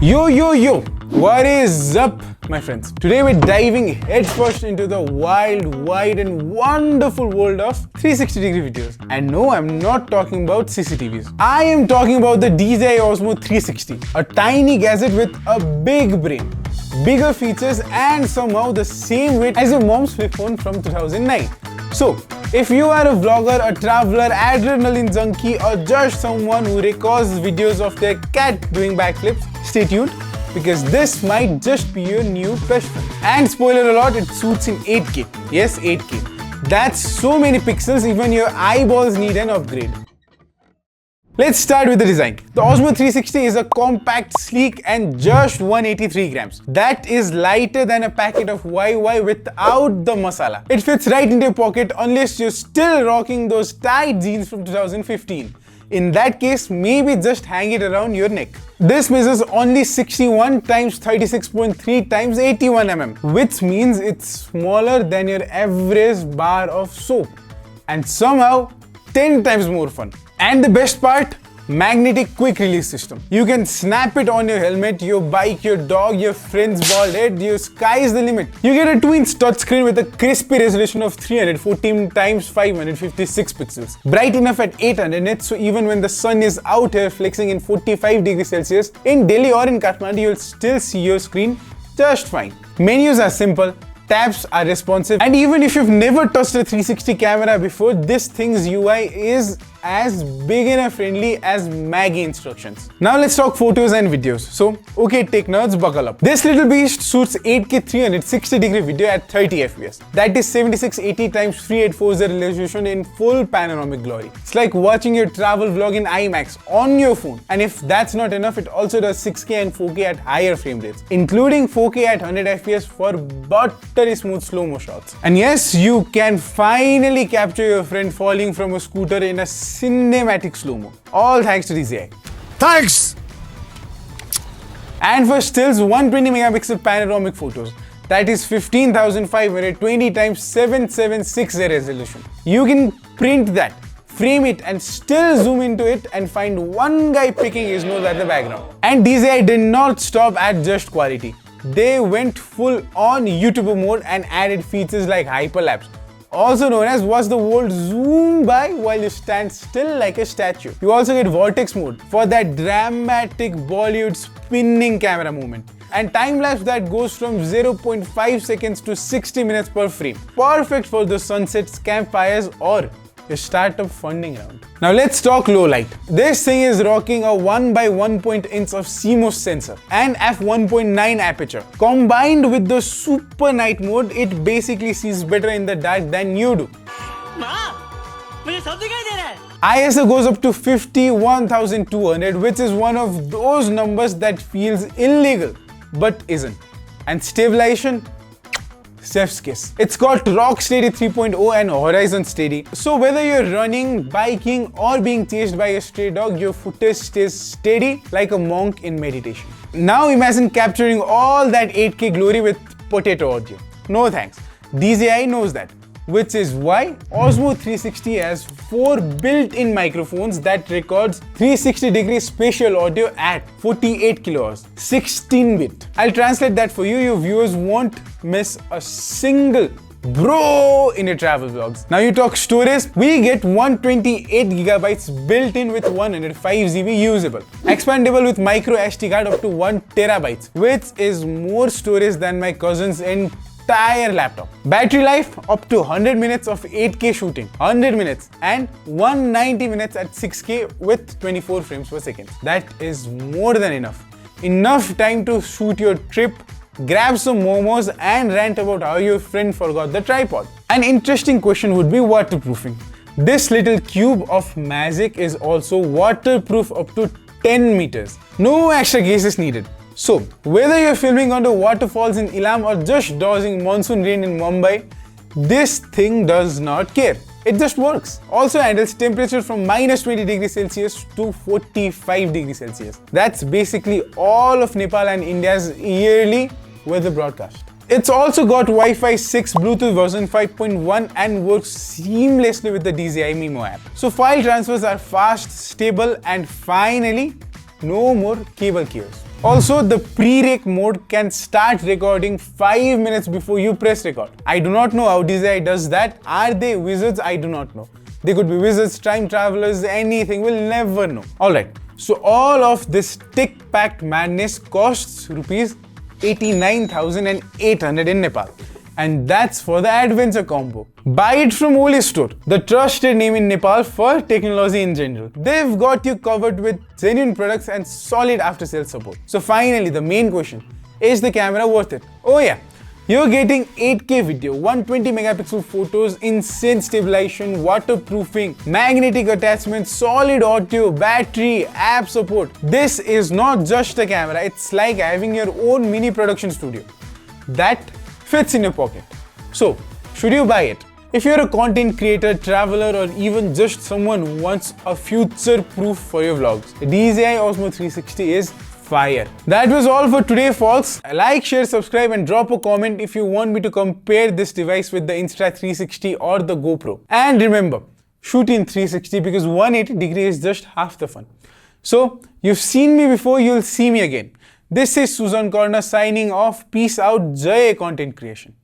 Yo, what is up, my friends? Today we're diving headfirst into the wild, wide and wonderful world of 360-degree videos. And no, I'm not talking about CCTVs. I am talking about the DJI Osmo 360, a tiny gadget with a big brain, bigger features and somehow the same weight as your mom's flip phone from 2009. So, if you are a vlogger, a traveler, adrenaline junkie or just someone who records videos of their cat doing backflips, stay tuned because this might just be your new best friend. And spoiler alert, it shoots in 8K. Yes, 8K. That's so many pixels, even your eyeballs need an upgrade. Let's start with the design. The Osmo 360 is a compact, sleek and just 183 grams. That is lighter than a packet of YY without the masala. It fits right into your pocket unless you're still rocking those tight jeans from 2015. In that case, maybe just hang it around your neck. This measures only 61 times 36.3 times 81 mm, which means it's smaller than your average bar of soap. And somehow, 10 times more fun. And the best part, magnetic quick release system. You can snap it on your helmet, your bike, your dog, your friend's bald head, your sky's the limit. You get a 2-inch touchscreen with a crispy resolution of 314 times 556 pixels. Bright enough at 800 nits, so even when the sun is out here flexing in 45 degrees Celsius, in Delhi or in Kathmandu, you'll still see your screen just fine. Menus are simple. Tabs are responsive, and even if you've never touched a 360 camera before, this thing's UI is as beginner friendly as Maggie instructions. Now let's talk photos and videos. So, okay, tech nerds, buckle up. This little beast shoots 8K 360-degree video at 30 FPS. That is 7680 times 3840 resolution in full panoramic glory. It's like watching your travel vlog in IMAX on your phone. And if that's not enough, it also does 6K and 4K at higher frame rates, including 4K at 100 FPS for buttery smooth slow-mo shots. And yes, you can finally capture your friend falling from a scooter in a cinematic slow-mo. All thanks to DJI. Thanks! And for stills, 120 megapixel panoramic photos. That is 15,520 times 7760 resolution. You can print that, frame it and still zoom into it and find one guy picking his nose at the background. And DJI did not stop at just quality. They went full on YouTuber mode and added features like hyperlapse, also known as watch the world zoom by while you stand still like a statue. You also get vortex mode for that dramatic Bollywood spinning camera movement, and time lapse that goes from 0.5 seconds to 60 minutes per frame. Perfect for the sunsets, campfires or your startup funding round. Now let's talk low light. This thing is rocking a 1x1 inch of CMOS sensor and f1.9 aperture. Combined with the super night mode, it basically sees better in the dark than you do. ISO goes up to 51,200, which is one of those numbers that feels illegal but isn't. And stabilization? Chef's kiss. It's got Rock Steady 3.0 and Horizon Steady. So whether you're running, biking or being chased by a stray dog, your footage stays steady like a monk in meditation. Now imagine capturing all that 8K glory with potato audio. No thanks. DJI knows that. Which is why Osmo 360 has 4 built-in microphones that records 360-degree spatial audio at 48 kHz, 16-bit. I'll translate that for you. Your viewers won't miss a single bro in your travel vlogs. Now you talk storage, we get 128 gigabytes built in with 105 GB usable. Expandable with micro SD card up to 1 terabytes, which is more storage than my cousin's entire laptop. Battery life up to 100 minutes of 8K shooting, 100 minutes, and 190 minutes at 6K with 24 frames per second. That is more than enough. Enough time to shoot your trip, grab some momos and rant about how your friend forgot the tripod. An interesting question would be waterproofing. This little cube of magic is also waterproof up to 10 meters. No extra cases needed. So, whether you're filming under waterfalls in Ilam or just dodging monsoon rain in Mumbai, this thing does not care. It just works. Also handles temperature from -20 degrees Celsius to 45 degrees Celsius. That's basically all of Nepal and India's yearly weather broadcast. It's also got Wi-Fi 6, Bluetooth version 5.1 and works seamlessly with the DJI Mimo app. So file transfers are fast, stable and finally, no more cable chaos. Also, the pre-rec mode can start recording 5 minutes before you press record. I do not know how DJI does that. Are they wizards? I do not know. They could be wizards, time travelers, anything. We'll never know. Alright, so all of this tech-packed madness costs rupees 89,800 in Nepal. And that's for the adventure combo. Buy it from Oli Store, the trusted name in Nepal for technology in general. They've got you covered with genuine products and solid after-sales support. So finally, the main question, is the camera worth it? Oh yeah, you're getting 8K video, 120 megapixel photos, insane stabilization, waterproofing, magnetic attachment, solid audio, battery, app support. This is not just a camera, it's like having your own mini production studio that fits in your pocket. So, should you buy it? If you're a content creator, traveler, or even just someone who wants a future proof for your vlogs, the DJI Osmo 360 is fire. That was all for today, folks. Like, share, subscribe, and drop a comment if you want me to compare this device with the Insta360 or the GoPro. And remember, shoot in 360 because 180 degrees is just half the fun. So, you've seen me before, you'll see me again. This is Susan Corner signing off. Peace out. Jai content creation.